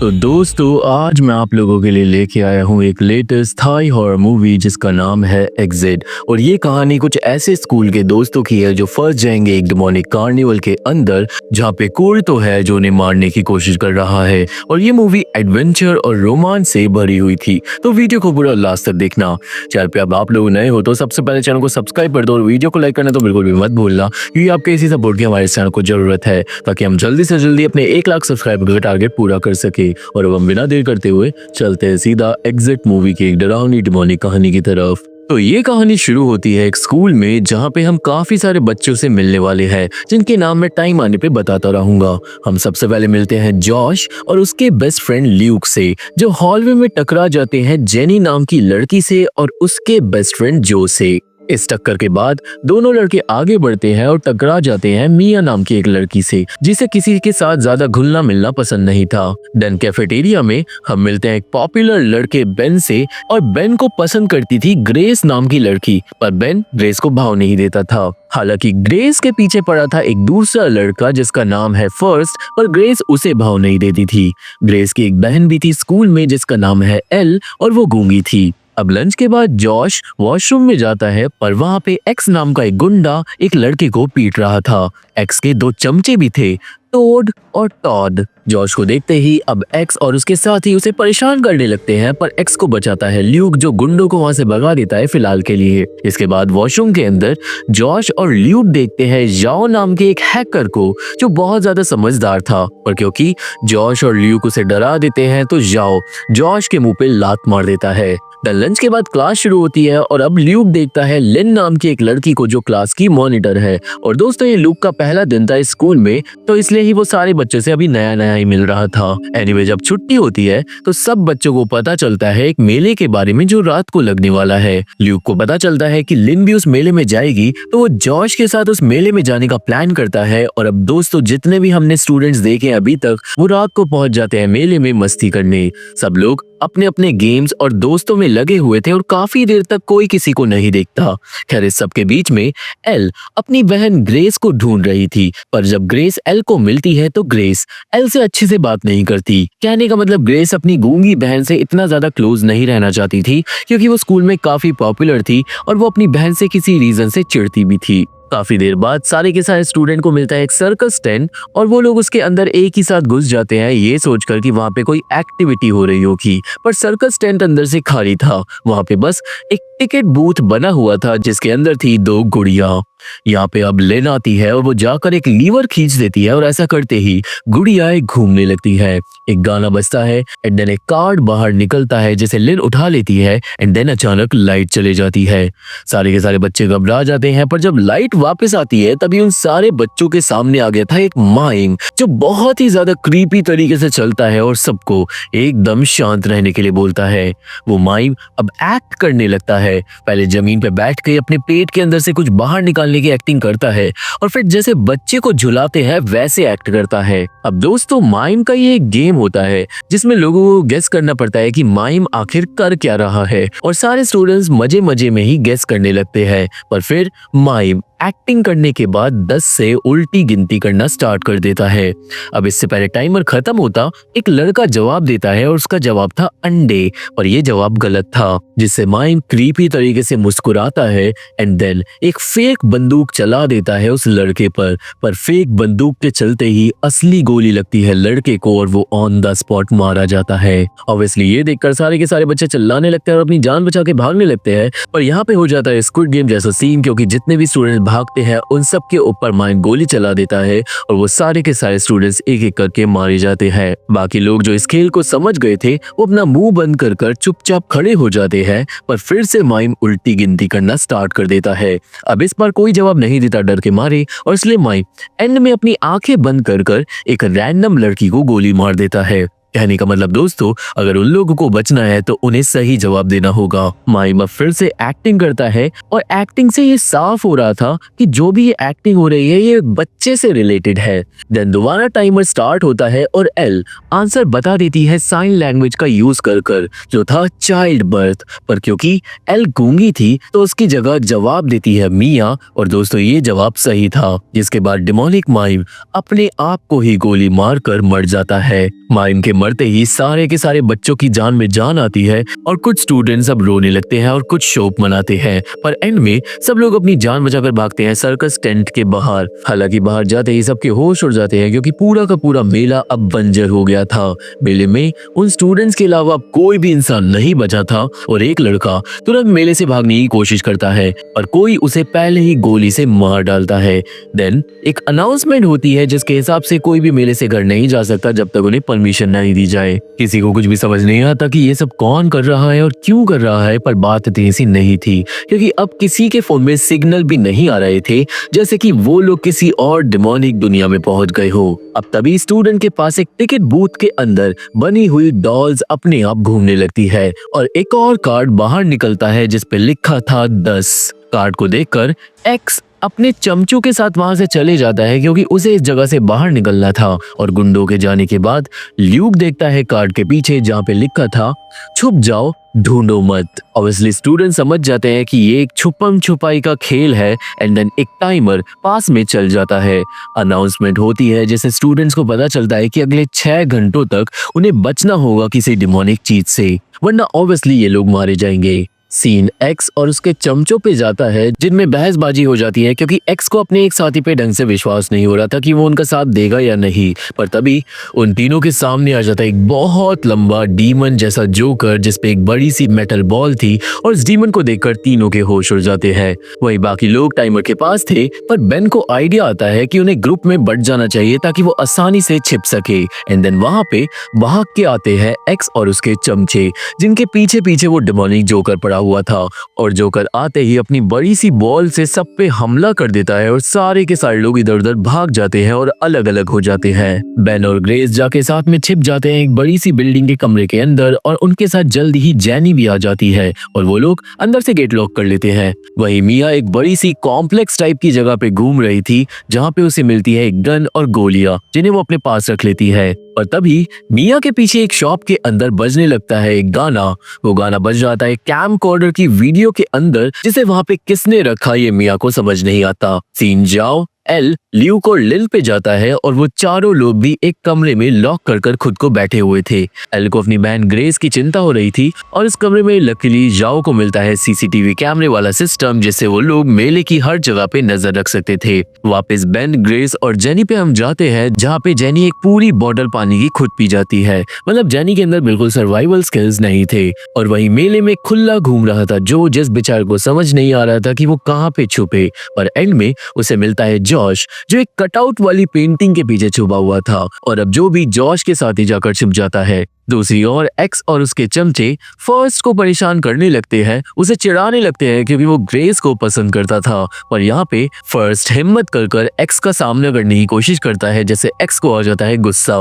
तो दोस्तों आज मैं आप लोगों के लिए लेके आया हूँ एक लेटेस्ट थाई हॉरर मूवी जिसका नाम है एग्जिट। और ये कहानी कुछ ऐसे स्कूल के दोस्तों की है जो फंस जाएंगे एक डिमोनिक कार्निवल के अंदर, जहाँ पे कोई तो है जो उन्हें मारने की कोशिश कर रहा है। और ये मूवी एडवेंचर और रोमांस से भरी हुई थी, तो वीडियो को पूरा लास्ट तक देखना। चैनल पे अब आप लोग नए हो तो सबसे पहले चैनल को सब्सक्राइब कर दो और वीडियो को लाइक करना तो बिल्कुल भी मत भूलना, क्योंकि आपके इसी सपोर्ट की हमारे चैनल को जरूरत है ताकि हम जल्दी से जल्दी अपने 1 लाख सब्सक्राइबर का टारगेट पूरा कर सके। और अब हम बिना देर करते हुए चलते हैं सीधा एग्जिट मूवी की एक डरावनी डिमोनिक कहानी की तरफ। तो ये कहानी शुरू होती है एक स्कूल में, जहाँ पे हम काफी सारे बच्चों से मिलने वाले हैं जिनके नाम मैं टाइम आने पे बताता रहूंगा। हम सबसे पहले मिलते हैं जॉश और उसके बेस्ट फ्रेंड ल्यूक से, जो हॉलवे में टकरा जाते हैं जेनी नाम की लड़की से और उसके बेस्ट फ्रेंड जो से। इस टक्कर के बाद दोनों लड़के आगे बढ़ते हैं और टकरा जाते हैं मिया नाम की एक लड़की से, जिसे किसी के साथ ज्यादा घुलना मिलना पसंद नहीं था। देन कैफेटेरिया में हम मिलते हैं एक पॉपुलर लड़के बेन से, और बेन को पसंद करती थी ग्रेस नाम की लड़की, पर बेन ग्रेस को भाव नहीं देता था। हालांकि ग्रेस के पीछे पड़ा था एक दूसरा लड़का जिसका नाम है फर्स्ट, पर ग्रेस उसे भाव नहीं देती थी। ग्रेस की एक बहन भी थी स्कूल में जिसका नाम है एल, और वो गूंगी थी। अब लंच के बाद जॉश वॉशरूम में जाता है, पर वहाँ पे एक्स नाम का एक गुंडा एक लड़के को पीट रहा था। एक्स के 2 चमचे भी थे, टोड और टॉड। जॉश को देखते ही अब एक्स और उसके साथी उसे परेशान करने लगते हैं, पर एक्स को बचाता है ल्यूक, जो गुंडों को वहां से भगा देता है फिलहाल के लिए। इसके बाद वॉशरूम के अंदर जॉश और ल्यूक देखते हैं जाओ नाम के एक हैकर को, जो बहुत ज्यादा समझदार था, पर क्योंकि जॉश और ल्यूक उसे डरा देते हैं तो जाओ जॉश के मुंह पे लात मार देता है। लंच के बाद क्लास शुरू होती है और अब ल्यूक देखता है लिन नाम की एक लड़की को जो क्लास की मॉनिटर है। और दोस्तों ये लूक का पहला दिन था स्कूल में, तो इसलिए ही वो सारे बच्चों से अभी नया नया ही मिल रहा था। एनीवे जब छुट्टी होती है तो सब बच्चों को पता चलता है एक मेले के बारे में जो रात को लगने वाला है। ल्यूक को पता चलता है कि लिन भी उस मेले में जाएगी, तो वो जॉश के साथ उस मेले में जाने का प्लान करता है। और अब दोस्तों जितने भी हमने स्टूडेंट्स देखे अभी तक, वो रात को पहुंच जाते हैं मेले में मस्ती करने। सब लोग अपने अपने गेम्स और दोस्तों में लगे हुए थे और काफी देर तक कोई किसी को नहीं देखता। खैर इस सबके बीच में एल अपनी बहन ग्रेस को ढूंढ रही थी, पर जब ग्रेस एल को मिलती है तो ग्रेस एल से अच्छे से बात नहीं करती। कहने का मतलब ग्रेस अपनी गूंगी बहन से इतना ज्यादा क्लोज नहीं रहना चाहती थी, क्योंकि वो स्कूल में काफी पॉपुलर थी और वो अपनी बहन से किसी रीजन से चिढ़ती भी थी। काफी देर बाद सारे के सारे स्टूडेंट को मिलता है एक सर्कस टेंट, और वो लोग उसके अंदर एक ही साथ घुस जाते हैं ये सोचकर कि वहाँ पे कोई एक्टिविटी हो रही होगी। पर सर्कस टेंट अंदर से खाली था, वहाँ पे बस एक टिकट बूथ बना हुआ था जिसके अंदर थी 2 गुड़िया। यहाँ पे अब लिन आती है और वो जाकर एक लीवर खींच देती है, और ऐसा करते ही गुड़िया घूमने लगती है। एक गाना बजता है एंड देन एक कार्ड बाहर निकलता है जिसे लिन उठा लेती है, एंड देन अचानक लाइट चले जाती है। सारे के सारे बच्चे घबरा जाते हैं, पर जब लाइट वापस आती है तभी उन सारे बच्चों के सामने आ गया था एक माइम, जो बहुत ही ज्यादा क्रीपी तरीके से चलता है और सबको एकदम शांत रहने के लिए बोलता है। वो माइम अब एक्ट करने लगता है। पहले जमीन पे बैठ के अपने पेट के अंदर से कुछ बाहर निकालने की एक्टिंग करता है, और फिर जैसे बच्चे को झुलाते हैं वैसे एक्ट करता है। अब दोस्तों माइम का ये एक गेम होता है जिसमें लोगों को गेस करना पड़ता है कि माइम आखिर कर क्या रहा है, और सारे स्टूडेंट्स मजे मजे में ही गेस करने लगते हैं। पर फिर माइम एक्टिंग करने के बाद 10 से उल्टी गिनती करना स्टार्ट कर देता है। अब इससे पहले टाइमर खत्म होता एक लड़का जवाब देता है, और उसका जवाब था अंडे, और ये जवाब गलत था, जिससे माइम क्रीपी तरीके से मुस्कुराता है एंड देन एक फेक बंदूक चला देता है उस लड़के पर फेक बंदूक के चलते ही असली गोली लगती है लड़के को, और वो ऑन द स्पॉट मारा जाता है। ऑब्वियसली ये देखकर सारे के सारे बच्चे चिल्लाने लगते हैं और अपनी जान बचा के भागने लगते हैं, पर यहाँ पे हो जाता है स्क्विड गेम जैसा सीन, क्योंकि जितने भी स्टूडेंट भागते हैं उन सब के ऊपर माइम गोली चला देता है, और वो सारे के सारे स्टूडेंट्स एक एक करके मारे जाते हैं। बाकी लोग जो इस खेल को समझ गए थे वो अपना मुंह बंद कर चुपचाप खड़े हो जाते हैं, पर फिर से माइम उल्टी गिनती करना स्टार्ट कर देता है। अब इस बार कोई जवाब नहीं देता डर के मारे, और इसलिए माइम एंड में अपनी आंखें बंद कर एक रैंडम लड़की को गोली मार देता है। कहने का मतलब दोस्तों अगर उन लोगों को बचना है तो उन्हें सही जवाब देना होगा। माइम अब फिर से एक्टिंग करता है, और एक्टिंग से ये साफ हो रहा था कि जो भी ये एक्टिंग हो रही है ये बच्चे से रिलेटेड है। देन दोबारा टाइमर स्टार्ट होता है और एल आंसर बता देती है साइन लैंग्वेज का यूज कर जो था चाइल्ड बर्थ, पर क्योंकि एल गूंगी थी तो उसकी जगह जवाब देती है मिया, और दोस्तों ये जवाब सही था। जिसके बाद डिमोनिक माइम अपने आप को ही गोली मारकर मर जाता है। माइम के मरते ही सारे के सारे बच्चों की जान में जान आती है और कुछ स्टूडेंट्स अब रोने लगते हैं और कुछ शोक मनाते हैं। पर एंड में सब लोग अपनी जान बचाकर भागते हैं सर्कस टेंट के बाहर। हालांकि बाहर जाते ही सबके होश उड़ जाते हैं क्योंकि पूरा का पूरा मेला अब बंजर हो गया था। मेले में उन स्टूडेंट्स के अलावा कोई भी इंसान नहीं बचा था और एक लड़का तुरंत मेले से भागने की कोशिश करता है और कोई उसे पहले ही गोली से मार डालता है। देन एक अनाउंसमेंट होती है जिसके हिसाब से कोई भी मेले से घर नहीं जा सकता जब तक उन्हें परमिशन नहीं दी जाए। किसी को कुछ भी समझ नहीं आता कि ये सब कौन कर रहा है और क्यों कर रहा है, पर बात इतनी सी नहीं थी क्योंकि अब किसी के फोन में सिग्नल भी नहीं आ रहे थे, जैसे कि वो लोग किसी और डिमोनिक दुनिया में पहुंच गए हो। अब तभी स्टूडेंट के पास एक टिकट बूथ के अंदर बनी हुई डॉल्स अपने आप घूमने लगती है और एक और कार्ड बाहर निकलता है जिस पे लिखा था 10। कार्ड को देखकर एक्स अपने चमचों के साथ वहां से चले जाता है क्योंकि उसे इस जगह से बाहर निकलना था। और गुंडों के जाने के बाद ल्यूक देखता है कार्ड के पीछे जहाँ पे लिखा था छुप जाओ ढूंढो मत। ऑब्वियसली स्टूडेंट समझ जाते हैं कि ये एक छुपम छुपाई का खेल है एंड देन एक टाइमर पास में चल जाता है। अनाउंसमेंट होती है जिससे स्टूडेंट्स को पता चलता है कि अगले 6 घंटों तक उन्हें बचना होगा किसी डिमोनिक चीज से, वरना ऑब्वियसली ये लोग मारे जाएंगे। सीन एक्स और उसके चमचों पे जाता है जिनमें बहसबाजी हो जाती है क्योंकि एक्स को अपने एक साथी पे ढंग से विश्वास नहीं हो रहा था कि वो उनका साथ देगा या नहीं। पर तभी उन तीनों के सामने आ जाता है एक बहुत लंबा डीमन जैसा जोकर जिसपे एक बड़ी सी मेटल बॉल थी और इस डीमन को देखकर तीनों के होश उड़ जाते हैं। वही बाकी लोग टाइमर के पास थे पर बेन को आइडिया आता है कि उन्हें ग्रुप में बट जाना चाहिए ताकि वो आसानी से छिप सके। एंड देन वहां पे भाग के आते हैं एक्स और उसके चमचे जिनके पीछे पीछे वो डिमोनिक जोकर पड़ा हुआ था और जोकर आते ही अपनी बड़ी सी बॉल से सब पे हमला कर देता है और सारे के सारे लोग इधर उधर भाग जाते हैं और अलग अलग हो जाते हैं। बेन और ग्रेस जाके साथ में छिप जाते हैं एक बड़ी सी बिल्डिंग के कमरे के अंदर और उनके साथ जल्दी ही जैनी भी आ जाती है और वो लोग अंदर से गेट लॉक कर लेते हैं। वही मिया एक बड़ी सी कॉम्प्लेक्स टाइप की जगह पे घूम रही थी जहाँ पे उसे मिलती है एक गन और गोलियां जिन्हें वो अपने पास रख लेती है। और तभी मिया के पीछे एक शॉप के अंदर बजने लगता है एक गाना। वो गाना बज जाता है कैमकॉर्डर की वीडियो के अंदर जिसे वहां पे किसने रखा ये मिया को समझ नहीं आता। सीन जाओ एल ल्यूक और लिल पे जाता है और वो चारों लोग भी एक कमरे में लॉक कर खुद को बैठे हुए थे। एल को अपनी बहन ग्रेस की चिंता हो रही थी और इस कमरे में लकीली जाओ को मिलता है सीसीटीवी कैमरे वाला सिस्टम जिससे वो लोग मेले की हर जगह पे नजर रख सकते थे। वापस बेन ग्रेस और जेनी पे हम जाते हैं जहाँ पे जेनी एक पूरी बॉटल पानी की खुद पी जाती है। मतलब जेनी के अंदर बिल्कुल सर्वाइवल स्किल्स नहीं थे और वही मेले में खुला घूम रहा था जो जिस बेचारे को समझ नहीं आ रहा था कि वो कहाँ पे छुपे। पर एंड में उसे मिलता है जॉश जो एक कटआउट वाली पेंटिंग के पीछे छुपा हुआ था और अब जो भी जॉश के साथ ही जाकर छिप जाता है। दूसरी ओर एक्स और उसके चमचे फर्स्ट को परेशान करने लगते हैं, उसे चिढ़ाने लगते हैं क्योंकि वो ग्रेस को पसंद करता था। पर यहाँ पे फर्स्ट हिम्मत कर एक्स का सामना करने की कोशिश करता है जैसे एक्स को आ जाता है गुस्सा।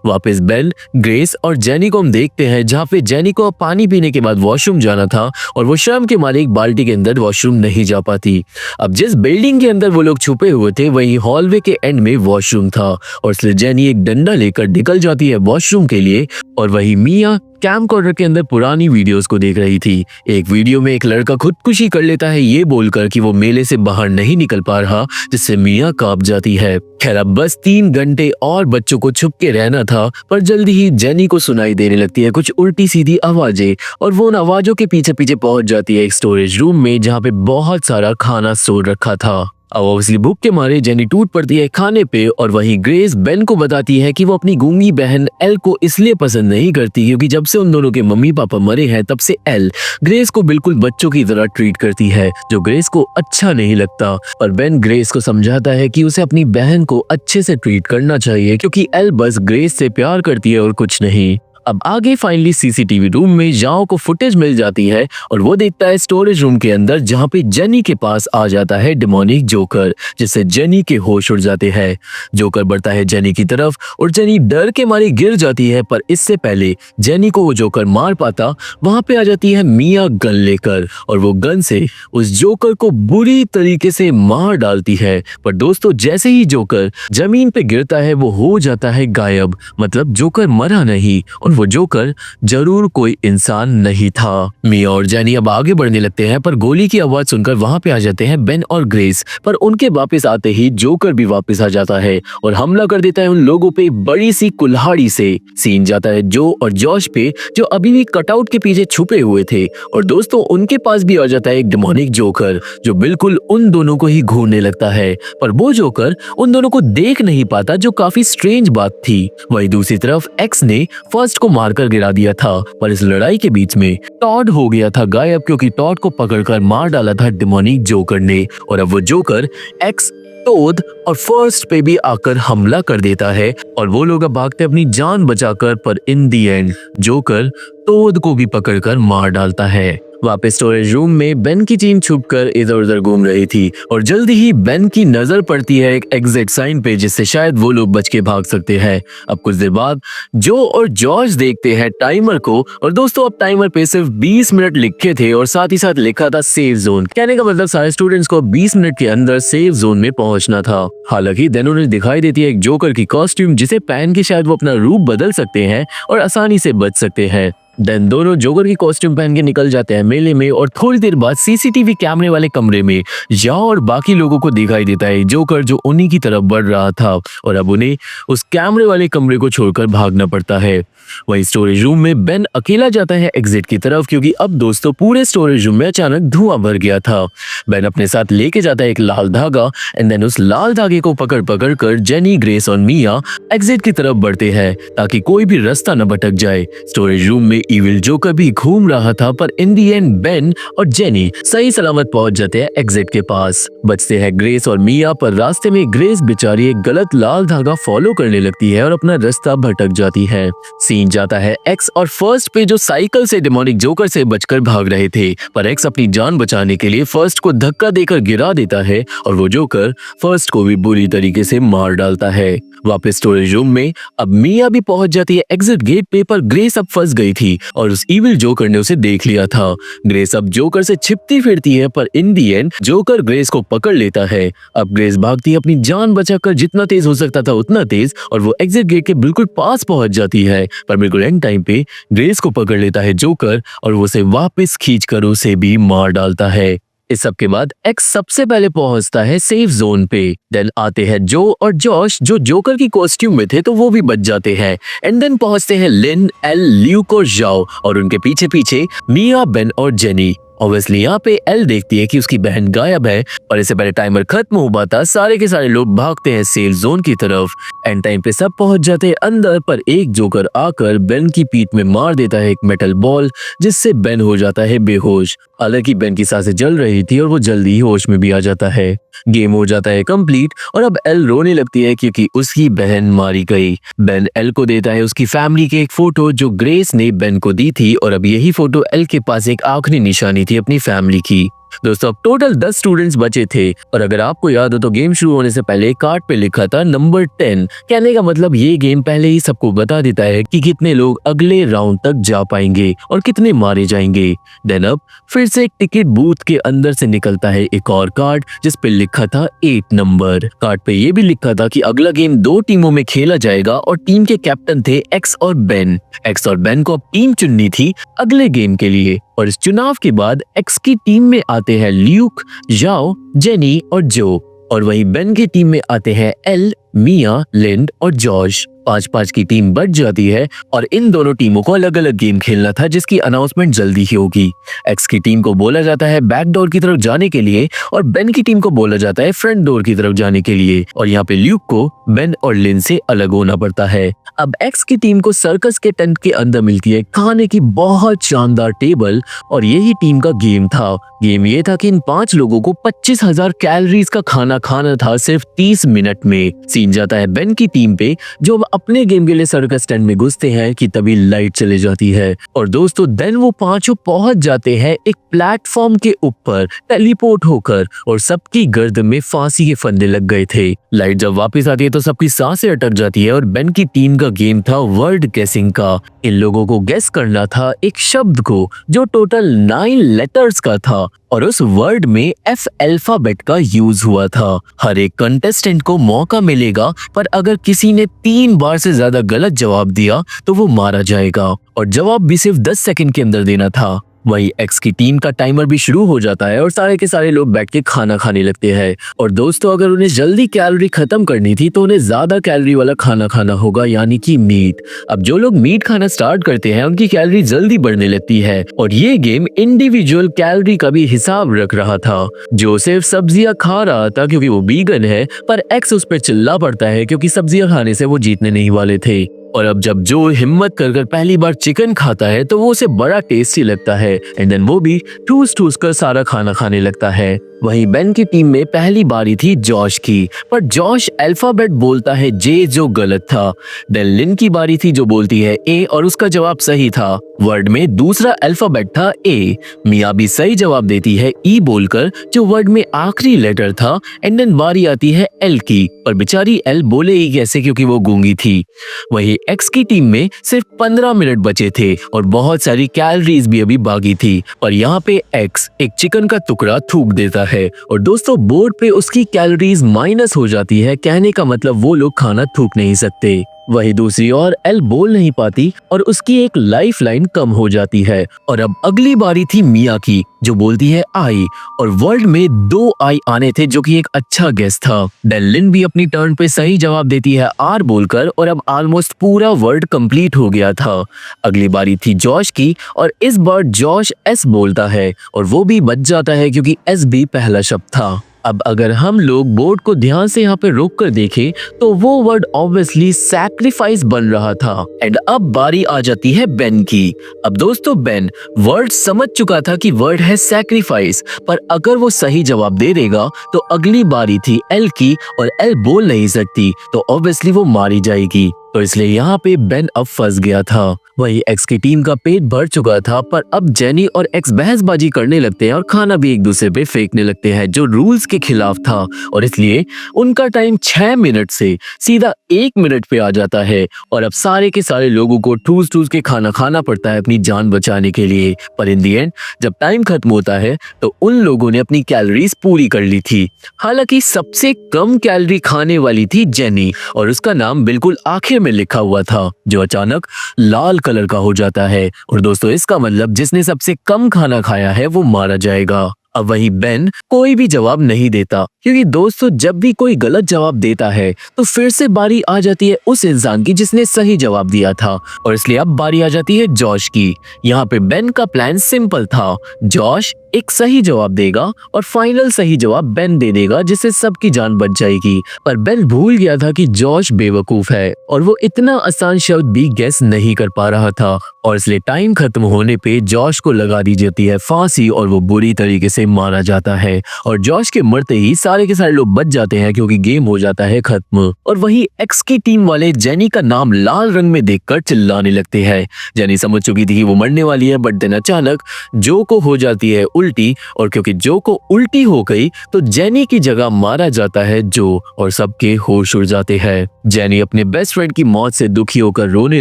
वापस बेन ग्रेस और जेनी को हम देखते हैं जहाँ पे जेनी को पानी पीने के बाद वॉशरूम जाना था और वो शर्म के मारे एक बाल्टी के अंदर वॉशरूम नहीं जा पाती। अब जिस बिल्डिंग के अंदर वो लोग छुपे हुए थे वही हॉलवे के एंड में वॉशरूम था और इसलिए जेनी एक डंडा लेकर निकल जाती है वॉशरूम के लिए और वही मिया कैमकॉर्डर के अंदर पुरानी वीडियोस को देख रही थी। एक वीडियो में एक लड़का खुदकुशी कर लेता है ये बोलकर कि वो मेले से बाहर नहीं निकल पा रहा, जिससे मिया कांप जाती है। खैर अब बस 3 घंटे और बच्चों को छुप के रहना था पर जल्दी ही जेनी को सुनाई देने लगती है कुछ उल्टी सीधी आवाजें और वो उन आवाजों के पीछे पीछे पहुंच जाती है एक स्टोरेज रूम में जहाँ पे बहुत सारा खाना स्टोर रखा था। अब ऑब्वियसली भूख के मारे जेनी टूट पड़ती है खाने पे और वहीं ग्रेस बेन को बताती है कि वो अपनी गूंगी बहन एल को इसलिए पसंद नहीं करती क्योंकि जब से उन दोनों के मम्मी पापा मरे हैं तब से एल ग्रेस को बिल्कुल बच्चों की तरह ट्रीट करती है जो ग्रेस को अच्छा नहीं लगता। और बेन ग्रेस को समझाता है कि उसे अपनी बहन को अच्छे से ट्रीट करना चाहिए क्योंकि एल बस ग्रेस से प्यार करती है और कुछ नहीं। अब आगे फाइनली सीसीटीवी रूम में जाओ को फुटेज मिल जाती है और वो देखता है स्टोरेज रूम के अंदर जहाँ पे जेनी के पास आ जाता है डिमोनिक जोकर जिससे जेनी के होश उड़ जाते हैं। जोकर बढ़ता है जेनी की तरफ और जेनी डर के मारे गिर जाती है पर इससे पहले जेनी को वो जोकर मार पाता वहां पे आ जाती है मिया गन लेकर और वो गन से उस जोकर को बुरी तरीके से मार डालती है। पर दोस्तों जैसे ही जोकर जमीन पे गिरता है वो हो जाता है गायब, मतलब जोकर मरा नहीं और वो जोकर जरूर कोई इंसान नहीं था। मिया और जेनी अब आगे बढ़ने लगते हैं, पर गोली की आवाज सुनकर वहां पे आ जाते हैं बेन और ग्रेस। पर उनके वापस आते ही जोकर भी वापस आ जाता है और हमला कर देता है उन लोगों पे बड़ी सी कुल्हाड़ी से। सीन जाता है जो और जॉश पे, जो अभी भी कटआउट के पीछे छुपे हुए थे। और दोस्तों उनके पास भी आ जाता है एक डेमोनिक जोकर, जो बिल्कुल उन दोनों को ही घूरने लगता है। पर वो जोकर उन दोनों को देख नहीं पाता, जो काफी स्ट्रेंज बात थी। वही दूसरी तरफ एक्स ने फर्स्ट को मारकर गिरा दिया था, पर इस लड़ाई के बीच में टॉड हो गया था गायब, क्योंकि टॉड को पकड़कर मार डाला था डेमोनिक जोकर ने। और अब वो जोकर एक्स, टोद और फर्स्ट पे भी आकर हमला कर देता है और वो लोग अब भागते अपनी जान बचाकर, पर इन दी एंड जोकर टोद को भी पकड़कर मार डालता है। वापस स्टोरेज रूम में बेन की टीम छुपकर इधर उधर घूम रही थी और जल्दी ही बेन की नजर पड़ती है एक एग्जिट साइन पे, जिससे शायद वो लोग बच के भाग सकते हैं। अब कुछ देर बाद जो और जॉर्ज देखते हैं टाइमर को, और दोस्तों अब टाइमर पे सिर्फ 20 मिनट लिखे थे और साथ ही साथ लिखा था सेफ जोन। कहने का मतलब सारे स्टूडेंट्स को 20 मिनट के अंदर सेफ जोन में पहुंचना था। हालांकि देन उन्हें दिखाई देती है एक जोकर की कॉस्ट्यूम, जिसे पहन के शायद वो अपना रूप बदल सकते हैं और आसानी से बच सकते हैं। देन दोनों जोकर की कॉस्ट्यूम पहन के निकल जाते हैं मेले में और थोड़ी देर बाद सीसीटीवी कैमरे वाले कमरे में याओ और बाकी लोगों को दिखाई देता है जोकर, जो उन्हीं की तरफ बढ़ रहा था और अब उन्हें उस कैमरे वाले कमरे को छोड़कर भागना पड़ता है। वहीं स्टोरेज रूम में बेन अकेला जाता है एग्जिट की तरफ, क्योंकि अब दोस्तों पूरे स्टोरेज रूम में अचानक धुआं भर गया था। बेन अपने साथ लेके जाता है एक लाल धागा एंड देन उस लाल धागे को पकड़ कर जेनी, ग्रेस और मिया एग्जिट की तरफ बढ़ते हैं ताकि कोई भी रास्ता न भटक जाए। स्टोरेज रूम में इविल जोकर भी घूम रहा था, पर इन दी एंड बेन और जेनी सही सलामत पहुंच जाते हैं एग्जिट के पास। बचते हैं ग्रेस और मिया, पर रास्ते में ग्रेस बेचारी एक गलत लाल धागा फॉलो करने लगती है और अपना रास्ता भटक जाती है। सीन जाता है एक्स और फर्स्ट पे, जो साइकिल से डेमोनिक जोकर से बचकर भाग रहे थे, पर एक्स अपनी जान बचाने के लिए फर्स्ट को धक्का देकर गिरा देता है और वो जोकर फर्स्ट को भी बुरी तरीके से मार डालता है। वापस स्टोरेज रूम में अब मिया भी पहुंच जाती है एग्जिट गेट पे, पर ग्रेस अब फंस गई थी और उस इविल जोकर ने उसे देख लिया था। ग्रेस अब जोकर से छिपती फिरती है, पर इन दी एंड जोकर ग्रेस को पकड़ लेता है। अब ग्रेस भागती है अपनी जान बचाकर, जितना तेज हो सकता था उतना तेज, और वो एग्जिट गेट के बिल्कुल पास पहुंच जाती है। पर बिल्कुल एंड टाइम पे ग्रेस को पकड़ लेता है जोकर और वो उसे वापस खींचकर उसे भी मार डालता है। इस सब के बाद एक्स सबसे पहले पहुंचता है सेफ जोन पे। देन आते हैं जो और जॉश, जो जोकर की कॉस्ट्यूम में थे तो वो भी बच जाते हैं। एंड देन पहुंचते हैं लिन, एल, ल्यूक और जाओ, और उनके पीछे पीछे मिया, बेन और जेनी। ऑब्वियसली यहाँ पे एल देखती है कि उसकी बहन गायब है, और इससे पहले टाइमर खत्म हुआ था सारे के सारे लोग भागते हैं सेफ जोन की तरफ। एंड टाइम पे सब पहुंच जाते हैं अंदर, पर एक जोकर आकर बेन की पीठ में मार देता है एक मेटल बॉल, जिससे बेन हो जाता है बेहोश। हालांकि बेन की सांसें जल रही थी और वो जल्दी ही होश में भी आ जाता है। गेम हो जाता है कंप्लीट और अब एल रोने लगती है क्योंकि उसकी बहन मारी गई। बेन एल को देता है उसकी फैमिली की एक फोटो जो ग्रेस ने बेन को दी थी, और अब यही फोटो एल के पास एक आखिरी निशानी थी अपनी फैमिली की। दोस्तों अब टोटल 10 स्टूडेंट्स बचे थे, और अगर आपको याद हो तो गेम शुरू होने से पहले कार्ड पे लिखा था नंबर 10। कहने का मतलब ये गेम पहले ही सबको बता देता है कि कितने लोग अगले राउंड तक जा पाएंगे और कितने मारे जाएंगे। देन अब फिर से एक टिकट बूथ के अंदर से निकलता है एक और कार्ड जिस पे लिखा था 8 नंबर। कार्ड पे ये भी लिखा था कि अगला गेम 2 टीमों में खेला जाएगा और टीम के कैप्टन थे एक्स और बेन। एक्स और बेन को अब टीम चुननी थी अगले गेम के लिए, और इस चुनाव के बाद एक्स की टीम में आते हैं ल्यूक, जाओ, जेनी और जो, और वहीं बेन की टीम में आते हैं एल, मिया, लिंड और जॉर्ज। 5-5 की टीम बढ़ जाती है और इन दोनों टीमों को अलग अलग गेम खेलना था जिसकी अनाउंसमेंट जल्दी ही होगी। एक्स की टीम को बोला जाता है बैक डोर की तरफ जाने के लिए और बेन की टीम को बोला जाता है फ्रंट डोर की तरफ जाने के लिए, और यहाँ पे ल्यूक को बेन और लिन से अलग होना पड़ता है। अब एक्स की टीम को सर्कस के टेंट के अंदर मिलती है खाने की बहुत शानदार टेबल, और यही टीम का गेम था। गेम ये था कि इन 5 लोगों को 25,000 कैलोरीज का खाना खाना था सिर्फ 30 मिनट में। सीन जाता है बेन की टीम पे, जो अपने गेम के लिए सर्कस टेंट में घुसते हैं कि तभी लाइट चले जाती है, और दोस्तों देन वो 5 पहुंच जाते हैं एक प्लेटफॉर्म के ऊपर टेलीपोर्ट होकर, और सबकी गर्द में फांसी के फंदे लग गए थे। लाइट जब वापस आती है तो सबकी सांसें अटक जाती है, और बेन की टीम का गेम था वर्ड गेसिंग का। इन लोगों को गेस करना था एक शब्द को जो टोटल 9 लेटर्स का था। और उस वर्ड में एफ अल्फाबेट का यूज हुआ था। हर एक कंटेस्टेंट को मौका मिलेगा, पर अगर किसी ने 3 बार से ज्यादा गलत जवाब दिया तो वो मारा जाएगा, और जवाब भी सिर्फ 10 सेकंड के अंदर देना था। वही एक्स की टीम का टाइमर भी शुरू हो जाता है और सारे के सारे लोग बैठ के खाना खाने लगते हैं। और दोस्तों, अगर उन्हें जल्दी कैलोरी खत्म करनी थी तो उन्हें ज्यादा कैलोरी वाला खाना खाना होगा, यानी कि मीट। अब जो लोग मीट खाना स्टार्ट करते हैं उनकी कैलोरी जल्दी बढ़ने लगती है, और ये गेम इंडिविजुअल कैलोरी का भी हिसाब रख रहा था। जो सिर्फ सब्जियां खा रहा था क्योंकि वो वीगन है, पर एक्स उस पर चिल्ला पड़ता है क्योंकि सब्जियां खाने से वो जीतने नहीं वाले थे। और अब जब जो हिम्मत कर पहली बार चिकन खाता है तो वो उसे बड़ा टेस्टी लगता है, एंड देन वो भी ठूस ठूस कर सारा खाना खाने लगता है। वहीं बेन की टीम में पहली बारी थी जॉश की, पर जॉश अल्फाबेट बोलता है जे, जो गलत था। देन लिन की बारी थी जो बोलती है ए, और उसका जवाब सही था। वर्ड में दूसरा अल्फाबेट था ए। मिया भी सही जवाब देती है ई बोलकर, जो वर्ड में आखिरी लेटर था। एंड देन बारी आती है एल की, और बेचारी एल बोले ही कैसे क्योंकि वो गूंगी थी। वही एक्स की टीम में सिर्फ 15 मिनट बचे थे और बहुत सारी कैलोरीज भी अभी बाकी थी, पर यहाँ पे एक्स एक चिकन का टुकड़ा थूक देता है, और दोस्तों बोर्ड पे उसकी कैलोरीज माइनस हो जाती है। कहने का मतलब वो लोग खाना थूक नहीं सकते। वही दूसरी ओर एल बोल नहीं पाती और उसकी एक लाइफ लाइन कम हो जाती है। और अब अगली बारी थी मिया की, जो बोलती है आई, और वर्ड में 2 आई आने थे, जो कि एक अच्छा गेस था। डेलिन भी अपनी टर्न पे सही जवाब देती है आर बोलकर, और अब ऑलमोस्ट पूरा वर्ड कंप्लीट हो गया था। अगली बारी थी जॉश की, और इस बार जॉश एस बोलता है, और वो भी बच जाता है क्योंकि एस भी पहला शब्द था। अब अगर हम लोग बोर्ड को ध्यान से यहाँ पे रोक कर देखें तो वो वर्ड ऑब्वियसली सैक्रिफाइस बन रहा था। एंड अब बारी आ जाती है बेन की। अब दोस्तों, बेन वर्ड समझ चुका था कि वर्ड है सैक्रिफाइस, पर अगर वो सही जवाब दे देगा तो अगली बारी थी एल की, और एल बोल नहीं सकती तो ऑब्वियसली वो मारी जाएगी। तो इसलिए यहाँ पे बेन अब फंस गया था। वही एक्स की टीम का पेट भर चुका था, पर अब जेनी और एक्स बहसबाजी करने लगते हैं और खाना भी एक दूसरे पे फेंकने लगते हैं, जो रूल्स के खिलाफ था। और इसलिए उनका टाइम 6 मिनट से सीधा 1 मिनट पे आ जाता है, और अब सारे के सारे लोगों को ठूस ठूस के खाना खाना पड़ता है अपनी जान बचाने के लिए। पर इन दी एंड जब टाइम खत्म होता है तो उन लोगों ने अपनी कैलोरीज पूरी कर ली थी। हालांकि सबसे कम कैलोरी खाने वाली थी जेनी, और उसका नाम बिल्कुल आखिर में लिखा हुआ था, जो अचानक लाल कलर का हो जाता है। और दोस्तों, इसका मतलब जिसने सबसे कम खाना खाया है वो मारा जाएगा। अब वही बेन कोई भी जवाब नहीं देता, क्योंकि दोस्तों जब भी कोई गलत जवाब देता है तो फिर से बारी आ जाती है उस इंसान की जिसने सही जवाब दिया था, और इसलिए अब बारी आ जाती है जॉश की। यहाँ पे बेन का प्लान सिंपल था, जॉश एक सही जवाब देगा और फाइनल सही जवाब बेन दे देगा, जिससे सबकी जान बच जाएगी। पर बेन भूल गया था कि जॉश बेवकूफ है और वो इतना आसान शब्द भी गेस नहीं कर पा रहा था, और इसलिए टाइम खत्म होने पे जॉश को लगा दी जाती है फांसी, और वो बुरी तरीके से मारा जाता है। और जॉश के मरते ही सारे के सारे लोग बच जाते हैं क्योंकि गेम हो जाता है खत्म। और वही एक्स की टीम वाले जेनी का नाम लाल रंग में देखकर चिल्लाने लगते हैं। जेनी समझ चुकी थी कि वो मरने वाली है, बट देन अचानक जो को हो जाती है उल्टी, और क्योंकि जो को उल्टी हो गई तो जेनी की जगह मारा जाता है जो, और सबके होश उड़ जाते हैं। जेनी अपने बेस्ट फ्रेंड की मौत से दुखी होकर रोने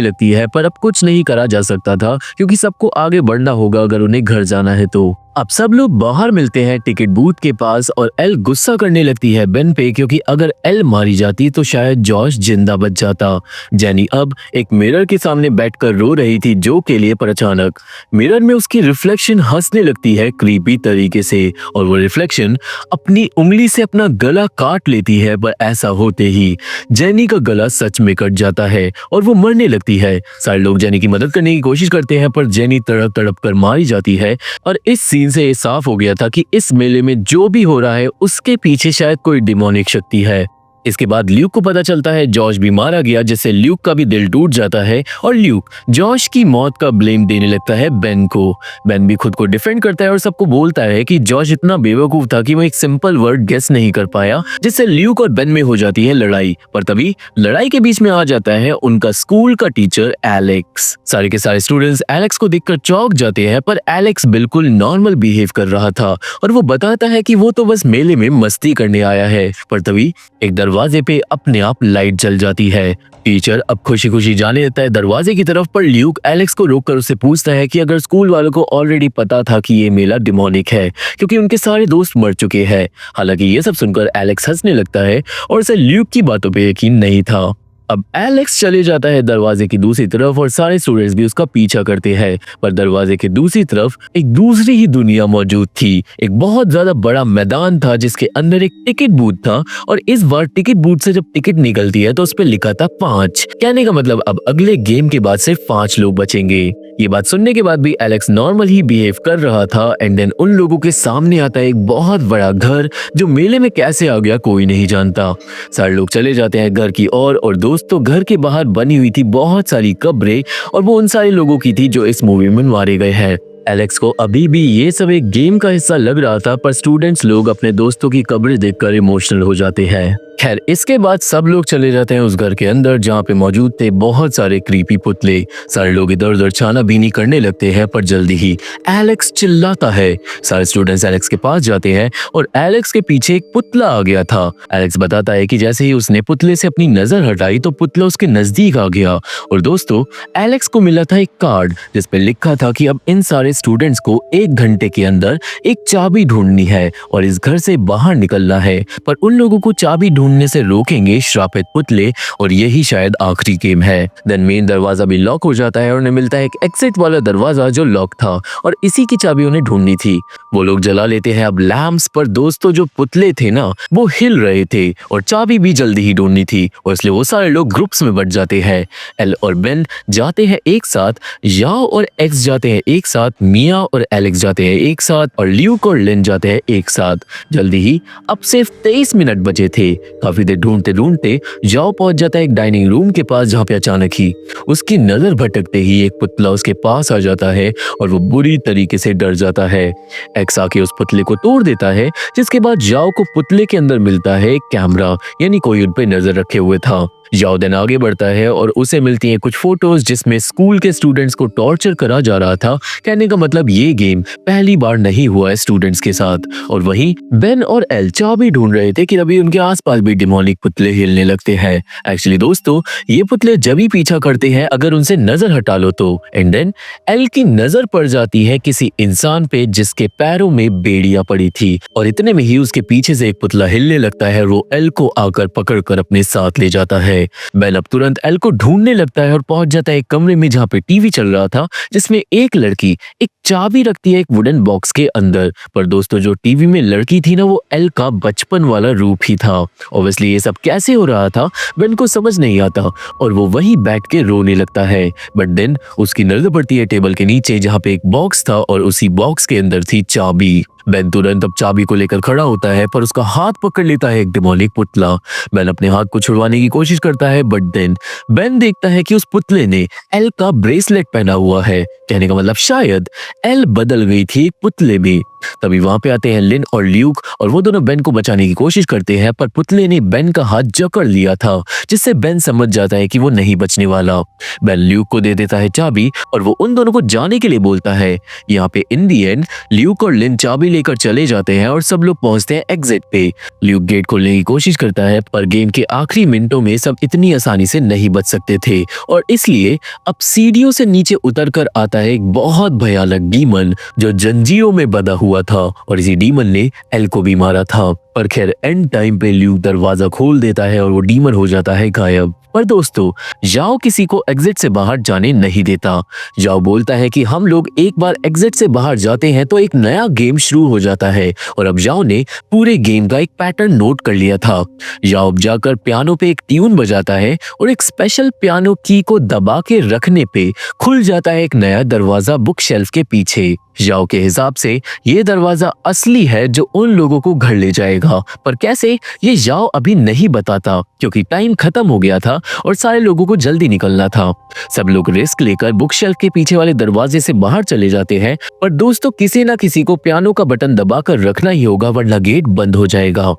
लगती है, पर अब कुछ नहीं करा जा सकता था क्योंकि सबको आगे बढ़ना होगा अगर उन्हें घर जाना है तो। अब सब लोग बाहर मिलते हैं टिकट बूथ के पास, और एल गुस्सा करने लगती है बेन पे, क्योंकि अगर एल मारी जाती तो शायद जॉश जिंदा बच जाता। जेनी अब एक मिरर के सामने बैठकर रो रही थी जो के लिए, पर अचानक मिरर में उसकी रिफ्लेक्शन हंसने लगती है क्रीपी तरीके से, और वो रिफ्लेक्शन अपनी उंगली से अपना गला काट लेती है। पर ऐसा होते ही जेनी का गला सच में कट जाता है और वो मरने लगती है। सारे लोग जेनी की मदद करने की कोशिश करते हैं, पर जेनी तड़प तड़प कर मारी जाती है। और इस सीन से ये साफ हो गया था कि इस मेले में जो भी हो रहा है उसके पीछे शायद कोई डिमोनिक शक्ति है। इसके बाद ल्यूक को पता चलता है जॉश भी मारा गया, जिससे ल्यूक का भी दिल टूट जाता है, और ल्यूक जॉश की मौत का ब्लेम देने लगता है बेन को। बेन भी खुद को डिफेंड करता है और सबको बोलता है कि जॉश इतना बेवकूफ था कि वो एक सिंपल वर्ड गेस नहीं कर पाया, जिससे ल्यूक और बेन में हो जाती है लड़ाई। पर तभी लड़ाई के बीच में आ जाता है उनका स्कूल का टीचर एलेक्स। सारे के सारे स्टूडेंट्स एलेक्स को देखकर चौंक जाते हैं, पर एलेक्स बिल्कुल नॉर्मल बिहेव कर रहा था और वो बताता है कि वो तो बस मेले में मस्ती करने आया है। पर तभी एक दरवाजा दरवाजे पे अपने आप लाइट जल जाती है। टीचर अब खुशी खुशी जाने देता है दरवाजे की तरफ, पर ल्यूक एलेक्स को रोककर उससे पूछता है कि अगर स्कूल वालों को ऑलरेडी पता था कि ये मेला डिमोनिक है क्योंकि उनके सारे दोस्त मर चुके हैं। हालांकि ये सब सुनकर एलेक्स हंसने लगता है और उसे ल्यूक की बातों पे यकीन नहीं था। अब एलेक्स चले जाता है दरवाजे की दूसरी तरफ और सारे स्टूडेंट्स भी उसका पीछा करते हैं, पर दरवाजे के दूसरी तरफ एक दूसरी ही दुनिया मौजूद थी। एक बहुत ज्यादा बड़ा मैदान था जिसके अंदर एक टिकट बूथ था और इस बार टिकट बूथ से जब टिकट निकलती है तो उस पर लिखा था 5। कहने का मतलब अब अगले गेम के बाद सिर्फ 5 लोग बचेंगे। ये बात सुनने के बाद भी एलेक्स नॉर्मल ही बिहेव कर रहा था एंड देन उन लोगों के सामने आता है एक बहुत बड़ा घर जो मेले में कैसे आ गया कोई नहीं जानता। सारे लोग चले जाते हैं घर की ओर और दोस्तों घर के बाहर बनी हुई थी बहुत सारी कब्रें और वो उन सारे लोगों की थी जो इस मूवी में मारे गए हैं। एलेक्स को अभी भी ये सब एक गेम का हिस्सा लग रहा था, पर स्टूडेंट्स लोग अपने दोस्तों की कब्रें देखकर इमोशनल हो जाते हैं। खैर इसके बाद सब लोग चले जाते हैं उस घर के अंदर जहाँ पे मौजूद थे बहुत सारे क्रीपी पुतले। सारे लोग इधर उधर छाना बीनी करने लगते हैं, पर जल्दी ही एलेक्स चिल्लाता है। सारे स्टूडेंट्स एलेक्स के पास जाते हैं और एलेक्स के पीछे एक पुतला आ गया था। एलेक्स बताता है कि जैसे ही उसने पुतले से अपनी नजर हटाई तो पुतला उसके नजदीक आ गया और दोस्तों एलेक्स को मिला था एक कार्ड जिसपे लिखा था कि अब इन सारे स्टूडेंट्स को 1 घंटे के अंदर एक चाबी ढूंढनी है और इस घर से बाहर निकलना है, पर उन लोगों को चाबी ढूंढने से रोकेंगे श्रापित पुतले और यही शायद आखिरी गेम है। देन मेन दरवाजा भी लॉक हो जाता है और उन्हें मिलता है एक एग्जिट वाला दरवाजा जो लॉक था और इसी की चाबी उन्हें ढूंढनी थी। वो लोग जला लेते हैं अब लैम्प्स, पर दोस्तों जो पुतले थे ना वो हिल रहे थे और चाबी भी जल्दी ही ढूंढनी थी और इसलिए वो सारे लोग ग्रुप्स में बट जाते हैं। एल और बेन जाते हैं एक साथ, याओ और एक्स जाते हैं एक साथ, मिया और एलेक्स जाते हैं एक साथ और ल्यूक और लिन जाते हैं एक साथ। जल्दी ही अब सिर्फ 23 मिनट बचे थे। काफी देर ढूंढते ढूंढते जाओ पहुंच जाता है एक डाइनिंग रूम के पास जहाँ पे अचानक ही उसकी नजर भटकते ही एक पुतला उसके पास आ जाता है और वो बुरी तरीके से डर जाता है। एक्स आके उस पुतले को तोड़ देता है जिसके बाद जाओ को पुतले के अंदर मिलता है एक कैमरा, यानी कोई उन पे नजर रखे हुए था। जाओ दिन आगे बढ़ता है और उसे मिलती हैं कुछ फोटोज जिसमें स्कूल के स्टूडेंट्स को टॉर्चर करा जा रहा था। कहने का मतलब ये गेम पहली बार नहीं हुआ है स्टूडेंट्स के साथ। और वहीं बेन और एल चाबी ढूंढ रहे थे कि अभी उनके आसपास भी डिमोनिक पुतले हिलने लगते हैं। एक्चुअली दोस्तों ये पुतले जब ही पीछा करते हैं अगर उनसे नजर हटा लो तो। एंड देन एल की नजर पड़ जाती है किसी इंसान पे जिसके पैरों में बेड़ियां पड़ी थी और इतने में ही उसके पीछे से एक पुतला हिलने लगता है। वो एल को आकर पकड़कर अपने साथ ले जाता है। बेन अब तुरंत एल को ढूंढने लगता है और पहुंच जाता है एक कमरे में जहाँ पे टीवी चल रहा था जिसमें एक लड़की एक चाबी रखती है एक वुडन बॉक्स के अंदर। पर दोस्तों जो टीवी में लड़की थी ना वो एल का बचपन वाला रूप ही था। ऑब्वियसली ये सब कैसे हो रहा था बेन को समझ नहीं आता और वो वहीं बैठ के रोने लगता है। बट देन उसकी नजर पड़ती है टेबल के नीचे जहाँ पे एक बॉक्स था और उसी बॉक्स के अंदर थी चाबी। बेन तुरंत अब चाबी को लेकर खड़ा होता है पर उसका हाथ पकड़ लेता है एक डिमोनिक पुतला। बेन अपने हाथ को छुड़वाने की कोशिश करता है बट देन बेन देखता है कि उस पुतले ने एल का ब्रेसलेट पहना हुआ है। कहने का मतलब शायद एल बदल गई थी एक पुतले में। तभी वहां पे आते हैं लिन और ल्यूक और वो दोनों बेन को बचाने की कोशिश करते हैं पर पुतले ने बेन का हाथ जकड़ लिया था जिससे बेन समझ जाता है कि वो नहीं बचने वाला। बेन ल्यूक को दे देता है चाबी और वो उन दोनों को जाने के लिए बोलता है। यहाँ पे इन दी एंड ल्यूक और लिन चाबी लेकर चले जाते हैं और सब लोग पहुंचते हैं एग्जिट पे। ल्यूक गेट खोलने की कोशिश करता है पर गेम के आखिरी मिनटों में सब इतनी आसानी से नहीं बच सकते थे और इसलिए अब सीढ़ियों से नीचे उतर कर आता है एक बहुत भयानक डीमन जो जंजीरों में बंधा हुआ था और इसी डीमन ने एल को भी मारा था। पर खैर एंड टाइम पे ल्यूक दरवाजा खोल देता है और वो डीमन हो जाता है गायब। पर दोस्तों जाओ किसी को एग्जिट से बाहर जाने नहीं देता। जाओ बोलता है कि हम लोग एक बार एग्जिट से बाहर जाते हैं तो एक नया गेम शुरू हो जाता है और अब जाओ ने पूरे गेम का एक पैटर्न नोट कर लिया था। जाओ अब जाकर पियानो पे एक ट्यून बजाता है और एक स्पेशल पियानो की को दबा के रखने पे खुल जाता है एक नया दरवाजा बुक शेल्फ के पीछे। जाओ के हिसाब से ये दरवाजा असली है जो उन लोगों को घर ले जाएगा, पर कैसे ये जाओ अभी नहीं बताता क्योंकि टाइम खत्म हो गया था और सारे लोगों को जल्दी निकलना था। सब लोग रिस्क लेकर बुक शेल्फ के पीछे वाले दरवाजे से बाहर चले जाते हैं पर दोस्तों किसी ना किसी को पियानो का बटन दबाकर रखना ही होगा वरना गेट बंद हो जाएगा।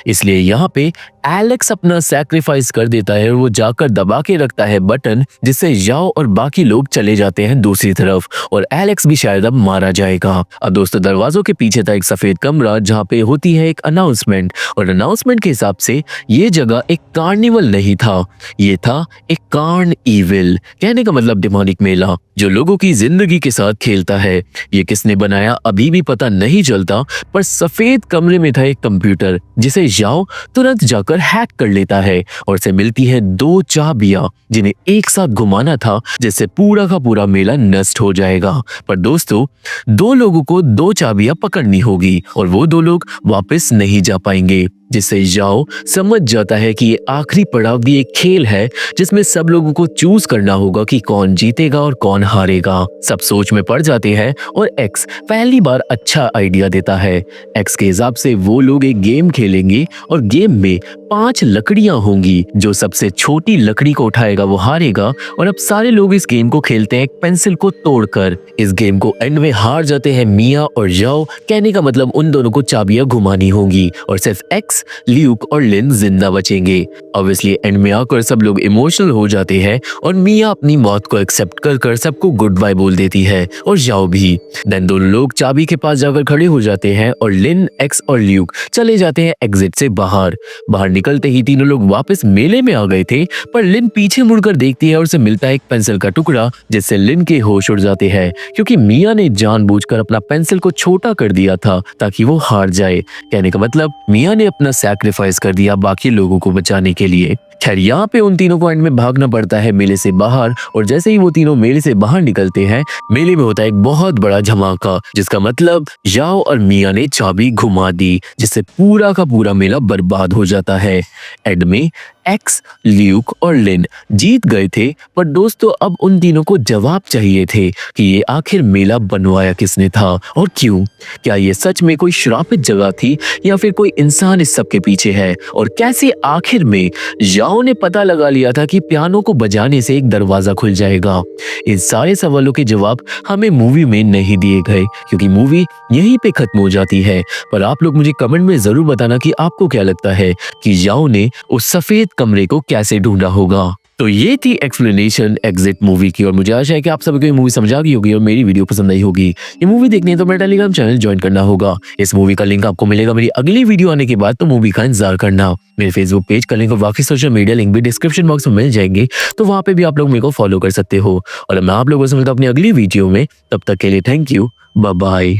इसलिए यहाँ पे एलेक्स अपना सैक्रिफाइस कर देता है और वो जाकर दबा के रखता है बटन जिससे जाओ और बाकी लोग चले जाते हैं दूसरी तरफ और एलेक्स भी शायद अब मारा जाएगा। अब दोस्तों दरवाजों के पीछे था एक सफेद कमरा जहाँ पे होती है एक अनाउंसमेंट अनाउंसमेंट, और अनाउंसमेंट के हिसाब से ये जगह एक कार्निवल नहीं था, ये था एक कार्न ईविल, कहने का मतलब डिमोनिक मेला जो लोगों की जिंदगी के साथ खेलता है। ये किसने बनाया अभी भी पता नहीं चलता, पर सफेद कमरे में था एक कंप्यूटर जिसे याओ तुरंत जाकर हैक कर लेता है और उसे मिलती है 2 चाबियां जिन्हें एक साथ घुमाना था, जिससे पूरा का पूरा मेला नष्ट हो जाएगा। पर दोस्तों, 2 लोगों को 2 चाबियां पकड़नी होगी और वो 2 लोग वापस नहीं जा पाएंगे, जिससे याओ समझ जाता है कि ये आखिरी पड़ाव भी एक खेल है जिसमें सब लोगों को चूज करना होगा कि कौन जीतेगा और कौन हारेगा। सब सोच में पड़ जाते हैं और एक्स पहली बार अच्छा आइडिया देता है। एक्स के हिसाब से वो लोग एक गेम खेलेंगे और गेम में 5 लकड़ियां होंगी, जो सबसे छोटी लकड़ी को उठाएगा वो हारेगा। और अब सारे लोग इस गेम को खेलते हैं एक पेंसिल को तोड़कर। इस गेम को एंड में हार जाते हैं मिया और याओ, कहने का मतलब उन दोनों को चाबियां घुमानी होंगी और सिर्फ एक्स, ल्यूक और लिन जिंदा बचेंगे। ऑब्वियसली एंड में आकर सब लोग इमोशनल हो जाते हैं और मिया अपनी मौत को एक्सेप्ट कर सबको गुड बाय बोल देती है और याओ भी। देन दोनों लोग चाबी के पास जाकर खड़े हो जाते हैं और लिन, एक्स और ल्यूक चले जाते हैं एग्जिट से बाहर। निकलते ही तीनों लोग वापस मेले में आ गए थे, पर लिन पीछे मुड़कर देखती है और उसे मिलता है एक पेंसिल का टुकड़ा, जिससे लिन के होश उड़ जाते हैं क्योंकि मिया ने जानबूझकर अपना पेंसिल को छोटा कर दिया था ताकि वो हार जाए। कहने का मतलब मिया ने अपना सैक्रिफाइस कर दिया बाकी लोगों को बचाने के लिए। खैर यहाँ पे उन तीनों को एंड में भागना पड़ता है मेले से बाहर, और जैसे ही वो तीनों मेले से बाहर निकलते हैं, मेले में होता है एक बहुत बड़ा धमाका, जिसका मतलब याओ और मिया ने चाबी घुमा दी, जिससे पूरा का पूरा मेला बर्बाद हो जाता है। एंड में एक्स, ल्यूक और लिन जीत गए थे, पर दोस्तों अब उन तीनों को जवाब चाहिए थे कि ये आखिर मेला बनवाया किसने था और क्यों। क्या ये सच में कोई श्रापित जगह थी या फिर कोई इंसान इस सब के पीछे है, और कैसे आखिर में याओ ने पता लगा लिया था कि पियानो को बजाने से एक दरवाजा खुल जाएगा। इन सारे सवालों के जवाब हमें मूवी में नहीं दिए गए क्योंकि मूवी यहीं पे खत्म हो जाती है। पर आप लोग मुझे कमेंट में जरूर बताना कि आपको क्या लगता है कि याओ ने उस सफेद कमरे को कैसे ढूंढा होगा। तो ये थी एक्सप्लेनेशन एग्जिट मूवी की, और मुझे आशा है कि आप सभी को ये मूवी समझ आ गई होगी और मेरी वीडियो पसंद आई होगी। ये मूवी देखनी है तो मेरा टेलीग्राम चैनल ज्वाइन करना होगा। इस मूवी का लिंक आपको मिलेगा मेरी अगली वीडियो आने के बाद, तो मूवी का इंतजार करना। मेरे फेसबुक पेज का लिंक और बाकी सोशल मीडिया लिंक भी डिस्क्रिप्शन बॉक्स में मिल जाएंगे, तो वहां पे भी आप लोग मेरे को फॉलो कर सकते हो। और मैं आप लोगों से मिलता हूं अपनी अगली वीडियो में, तब तक के लिए थैंक यू, बाय बाय।